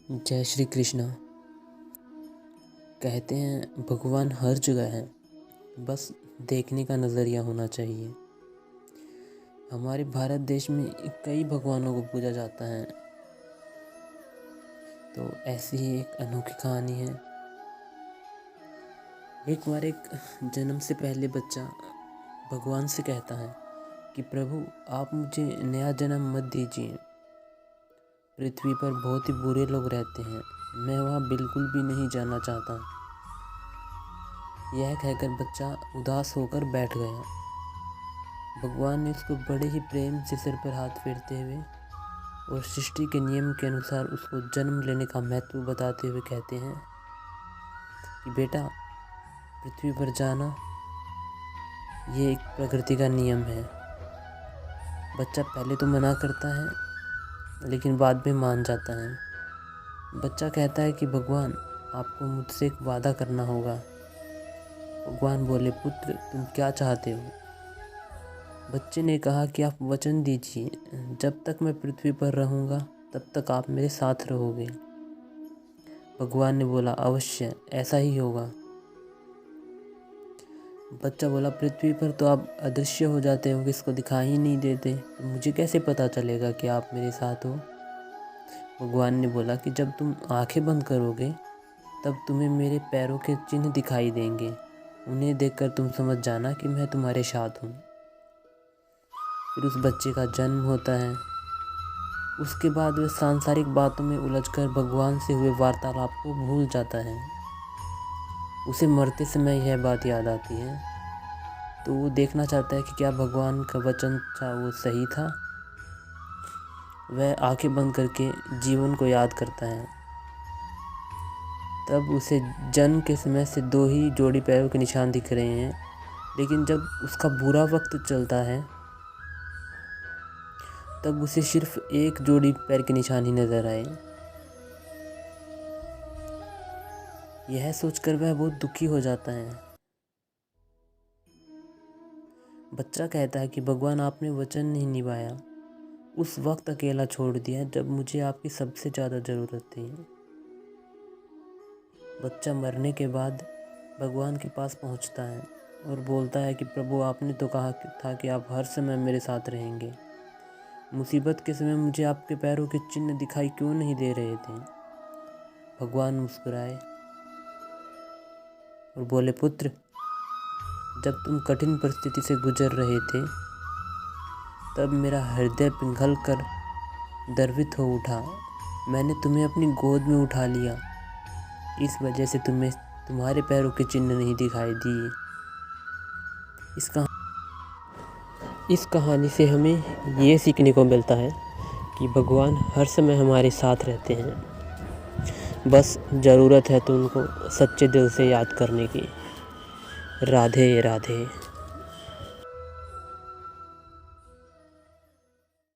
जय श्री कृष्णा। कहते हैं भगवान हर जगह है, बस देखने का नज़रिया होना चाहिए। हमारे भारत देश में कई भगवानों को पूजा जाता है, तो ऐसी ही एक अनोखी कहानी है। एक बार एक जन्म से पहले बच्चा भगवान से कहता है कि प्रभु आप मुझे नया जन्म मत दीजिए। पृथ्वी पर बहुत ही बुरे लोग रहते हैं, मैं वहाँ बिल्कुल भी नहीं जाना चाहता। यह कहकर बच्चा उदास होकर बैठ गया। भगवान ने उसको बड़े ही प्रेम से सिर पर हाथ फेरते हुए और सृष्टि के नियम के अनुसार उसको जन्म लेने का महत्व बताते हुए कहते हैं कि बेटा पृथ्वी पर जाना ये एक प्रकृति का नियम है। बच्चा पहले तो मना करता है, लेकिन बाद में मान जाता है। बच्चा कहता है कि भगवान आपको मुझसे एक वादा करना होगा। भगवान बोले पुत्र तुम क्या चाहते हो? बच्चे ने कहा कि आप वचन दीजिए, जब तक मैं पृथ्वी पर रहूँगा तब तक आप मेरे साथ रहोगे। भगवान ने बोला अवश्य ऐसा ही होगा। बच्चा बोला पृथ्वी पर तो आप अदृश्य हो जाते हो, किसको दिखाई ही नहीं देते, तो मुझे कैसे पता चलेगा कि आप मेरे साथ हो? भगवान ने बोला कि जब तुम आंखें बंद करोगे तब तुम्हें मेरे पैरों के चिन्ह दिखाई देंगे, उन्हें देखकर तुम समझ जाना कि मैं तुम्हारे साथ हूँ। फिर उस बच्चे का जन्म होता है। उसके बाद वह सांसारिक बातों में उलझकर भगवान से हुए वार्तालाप को भूल जाता है। उसे मरते समय यह बात याद आती है, तो वो देखना चाहता है कि क्या भगवान का वचन था वो सही था। वह आंखें बंद करके जीवन को याद करता है। तब उसे जन्म के समय से 2 ही जोड़ी पैरों के निशान दिख रहे हैं, लेकिन जब उसका बुरा वक्त चलता है तब उसे सिर्फ 1 जोड़ी पैर के निशान ही नजर आए। यह सोचकर वह बहुत दुखी हो जाता है। बच्चा कहता है कि भगवान आपने वचन नहीं निभाया, उस वक्त अकेला छोड़ दिया जब मुझे आपकी सबसे ज़्यादा ज़रूरत थी। बच्चा मरने के बाद भगवान के पास पहुंचता है और बोलता है कि प्रभु आपने तो कहा था कि आप हर समय मेरे साथ रहेंगे। मुसीबत के समय मुझे आपके पैरों के चिन्ह दिखाई क्यों नहीं दे रहे थे? भगवान मुस्कुराए और बोले पुत्र जब तुम कठिन परिस्थिति से गुजर रहे थे तब मेरा हृदय पिघल कर द्रवित हो उठा। मैंने तुम्हें अपनी गोद में उठा लिया, इस वजह से तुम्हें तुम्हारे पैरों के चिन्ह नहीं दिखाई दिए। इस कहानी से हमें ये सीखने को मिलता है कि भगवान हर समय हमारे साथ रहते हैं, बस ज़रूरत है तो उनको सच्चे दिल से याद करने की। राधे राधे।